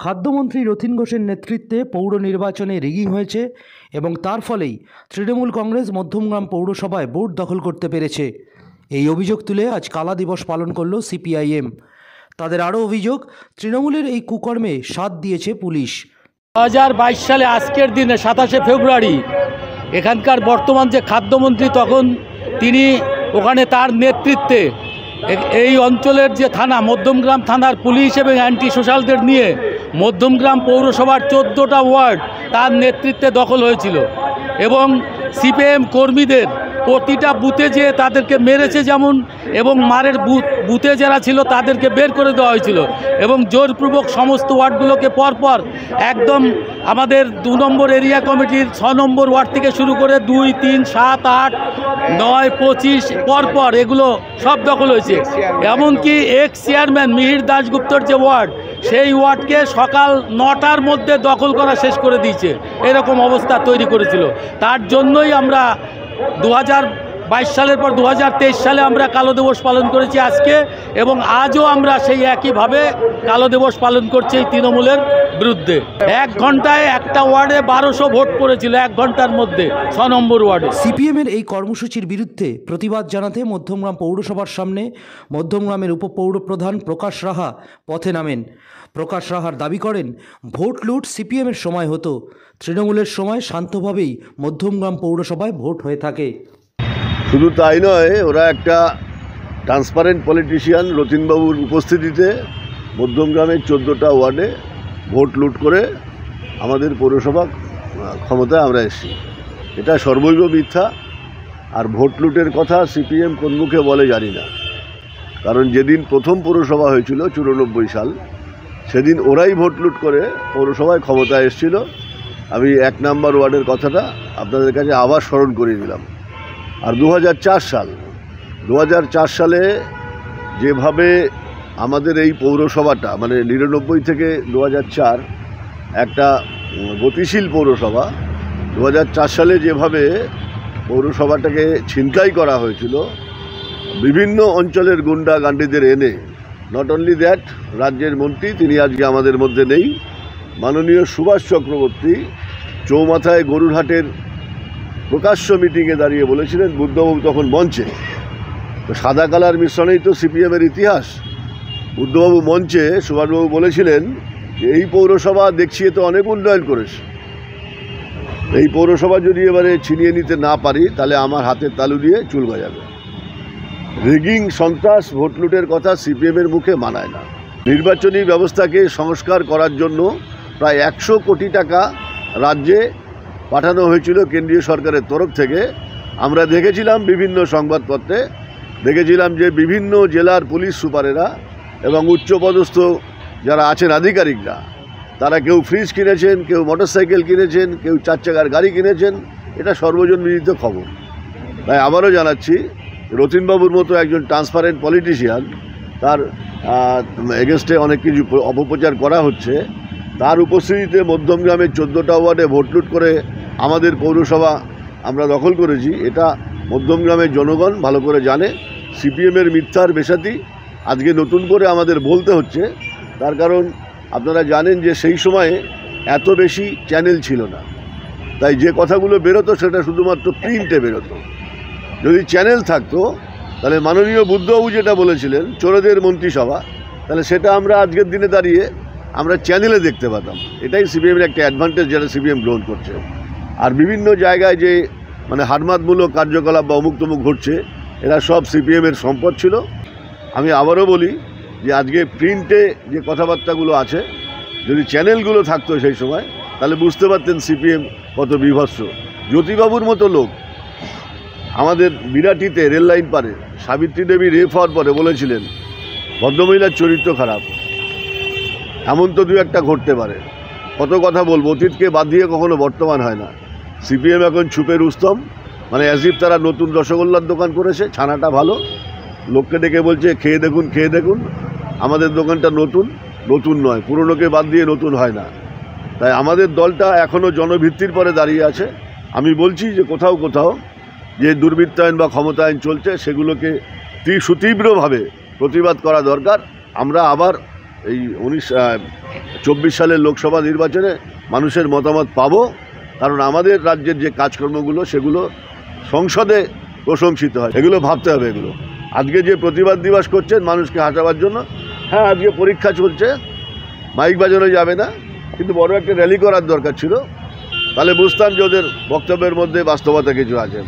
খাদ্যমন্ত্রী রথীন ঘোষের নেতৃত্বে পৌর নির্বাচনে রিগিং হয়েছে এবং তার ফলেই তৃণমূল কংগ্রেস মধ্যমগ্রাম পৌরসভায় ভোট দখল করতে পেরেছে। এই অভিযোগ তুলে আজ কালা দিবস পালন করল সিপিআইএম। তাদের আরও অভিযোগ, তৃণমূলের এই কুকর্মে সাথ দিয়েছে পুলিশ। 2022 সালে আজকের দিনে 27শে ফেব্রুয়ারি এখানকার বর্তমান যে খাদ্যমন্ত্রী, তখন তিনি ওখানে তার নেতৃত্বে এই অঞ্চলের যে থানা মধ্যমগ্রাম থানার পুলিশ এবং অ্যান্টি সোশ্যালদের নিয়ে মধ্যমগ্রাম পৌরসভার 14টা ওয়ার্ড তার নেতৃত্বে দখল হয়েছিল এবং সিপিএম কর্মীদের প্রতিটা বুথে যে তাদেরকে মেরেছে যেমন, এবং মারের বুথে যারা ছিল তাদেরকে বের করে দেওয়া হয়েছিল এবং জোরপূর্বক সমস্ত ওয়ার্ডগুলোকে পরপর একদম আমাদের 2 নম্বর এরিয়া কমিটির 6 নম্বর ওয়ার্ড থেকে শুরু করে 2, 3, 7, 8, 9, 25 পরপর এগুলো সব দখল হয়েছে। এমনকি এক্স চেয়ারম্যান মিহির দাশগুপ্তর যে ওয়ার্ড, সেই ওয়ার্ডকে সকাল 9টার মধ্যে দখল করা শেষ করে দিয়েছে। এরকম অবস্থা তৈরি করেছিল। তার জন্যই আমরা 2022 সালের পর 2023 সালে আমরা কালো দিবস পালন করেছি আজকে, এবং আজও আমরা সেই একইভাবে কালো দিবস পালন করছি এই তৃণমূলের বিরুদ্ধে। 1 ঘন্টায় একটা ওয়ার্ডে 1200 ভোট পড়েছিল 1 ঘন্টার মধ্যে 6 নম্বর ওয়ার্ডে। সিপিএমের এই কর্মসূচির বিরুদ্ধে প্রতিবাদ জানাতে মধ্যমগ্রাম পৌরসভার সামনে মধ্যমগ্রামের উপপৌরপ্রধান প্রকাশ রাহা পথে নামেন। প্রকাশ রাহার দাবি করেন, ভোট লুট সিপিএমের সময় হতো, তৃণমূলের সময় শান্তভাবেই মধ্যমগ্রাম পৌরসভায় ভোট হয়ে থাকে। শুধু তাই নয়, ওরা একটা ট্রান্সপারেন্ট পলিটিশিয়ান রথীনবাবুর উপস্থিতিতে মধ্যমগ্রামের 14টা ওয়ার্ডে ভোট লুট করে আমাদের পৌরসভা ক্ষমতায় আমরা এসেছি। এটা সর্বৈব মিথ্যা। আর ভোট লুটের কথা সিপিএম কোন মুখে বলে জানি না, কারণ যেদিন প্রথম পৌরসভা হয়েছিল 94 সাল, সেদিন ওরাই ভোট লুট করে পৌরসভায় ক্ষমতায় এসেছিল। আমি 1 নম্বর ওয়ার্ডের কথাটা আপনাদের কাছে আবার স্মরণ করিয়ে দিলাম। আর 2004 সালে যেভাবে আমাদের এই পৌরসভাটা, মানে 99 থেকে 2004 একটা গতিশীল পৌরসভা, 2004 সালে যেভাবে পৌরসভাটাকে ছিনতাই করা হয়েছিল বিভিন্ন অঞ্চলের গুন্ডা গান্ডিদের এনে, নট অনলি দ্যাট, রাজ্যের মন্ত্রী তিনি আজকে আমাদের মধ্যে নেই, মাননীয় সুভাষ চক্রবর্তী চৌমাথায় গরুরহাটের প্রকাশ্য মিটিংয়ে দাঁড়িয়ে বলেছিলেন, বুদ্ধবাবু তখন মঞ্চে, তো সাদা কালার মিশ্রণেই তো সিপিএমের ইতিহাস। বুদ্ধবাবু মঞ্চে সুভাষবাবু বলেছিলেন যে এই পৌরসভা দেখছি তো অনেক উন্নয়ন করেছে, এই পৌরসভা যদি এবারে ছিনিয়ে নিতে না পারি তাহলে আমার হাতের তালু দিয়ে চুল গজাবে। রিগিং, সন্ত্রাস, ভোট লুটের কথা সিপিএমের মুখে মানায় না। নির্বাচনী ব্যবস্থাকে সংস্কার করার জন্য প্রায় 100 কোটি টাকা রাজ্যে পাঠানো হয়েছিল কেন্দ্রীয় সরকারের তরফ থেকে। আমরা দেখেছিলাম বিভিন্ন সংবাদপত্রে, দেখেছিলাম যে বিভিন্ন জেলার পুলিশ সুপারেরা এবং উচ্চপদস্থ যারা আছেন আধিকারিকরা, তারা কেউ ফ্রিজ কিনেছেন, কেউ মোটরসাইকেল কিনেছেন, কেউ 4 চাকার গাড়ি কিনেছেন। এটা সর্বজন বিদিত খবর। তাই আবারও জানাচ্ছি, রথীনবাবুর মতো একজন ট্রান্সপারেন্ট পলিটিশিয়ান, তার এগেনস্টে অনেক কিছু অপপ্রচার করা হচ্ছে। তার উপস্থিতিতে মধ্যমগ্রামের 14টা ওয়ার্ডে ভোট লুট করে আমাদের পৌরসভা আমরা দখল করেছি, এটা মধ্যমগ্রামের জনগণ ভালো করে জানে। সিপিএমের মিথ্যার বেসাতি আজকে নতুন করে আমাদের বলতে হচ্ছে। তার কারণ আপনারা জানেন যে সেই সময়ে এত বেশি চ্যানেল ছিল না, তাই যে কথাগুলো বেরোতো সেটা শুধুমাত্র প্রিন্টে বেরোতো। যদি চ্যানেল থাকতো তাহলে মাননীয় বুদ্ধবাবু যেটা বলেছিলেন চোরেদের মন্ত্রিসভা, তাহলে সেটা আমরা আজকের দিনে দাঁড়িয়ে আমরা চ্যানেলে দেখতে পেতাম। এটাই সিপিএমের একটা অ্যাডভান্টেজ যেটা সিপিএম গ্রহণ করছে। আর বিভিন্ন জায়গায় যে মানে হারমাতমূলক কার্যকলাপ বা অমুক তমুক ঘটছে, এরা সব সিপিএমের সম্পদ ছিল। আমি আবারও বলি যে আজকে প্রিন্টে যে কথাবার্তাগুলো আছে, যদি চ্যানেলগুলো থাকতো সেই সময়, তাহলে বুঝতে পারতেন সিপিএম কত বিভৎস। জ্যোতিবাবুর মতো লোক আমাদের বিরাটিতে রেল লাইন পারে সাবিত্রী দেবী রেপ হওয়ার পরে বলেছিলেন ভদ্রমহিলার চরিত্র খারাপ। এমন তো 2-1টা ঘটতে পারে। কত কথা বলবো, অতীতকে বাদ দিয়ে কখনো বর্তমান হয় না। সিপিএম এখন ছুপে রুস্তম, মানে অ্যাজিব তারা নতুন রসগোল্লার দোকান করেছে, ছানাটা ভালো, লোককে ডেকে বলছে খেয়ে দেখুন খেয়ে দেখুন। আমাদের দোকানটা নতুন, নতুন নয়, পুরনোকে বাদ দিয়ে নতুন হয় না। তাই আমাদের দলটা এখনও জনভিত্তির পরে দাঁড়িয়ে আছে। আমি বলছি যে কোথাও কোথাও যে দুর্বৃত্তায়ন বা ক্ষমতায়ন চলছে, সেগুলোকে সুতীব্রভাবে প্রতিবাদ করা দরকার। আমরা আবার এই 24 সালের লোকসভা নির্বাচনে মানুষের মতামত পাবো, কারণ আমাদের রাজ্যের যে কাজকর্মগুলো সেগুলো সংসদে প্রশংসিত হয়। এগুলো ভাবতে হবে। এগুলো আজকে যে প্রতিবাদ দিবস করছেন মানুষকে হাঁটাবার জন্য, হ্যাঁ আজকে পরীক্ষা চলছে, মাইক বাজানো যাবে না, কিন্তু বড় একটা র্যালি করার দরকার ছিল, তাহলে বুঝতাম যে ওদের বক্তব্যের মধ্যে বাস্তবতা কিছু আছে।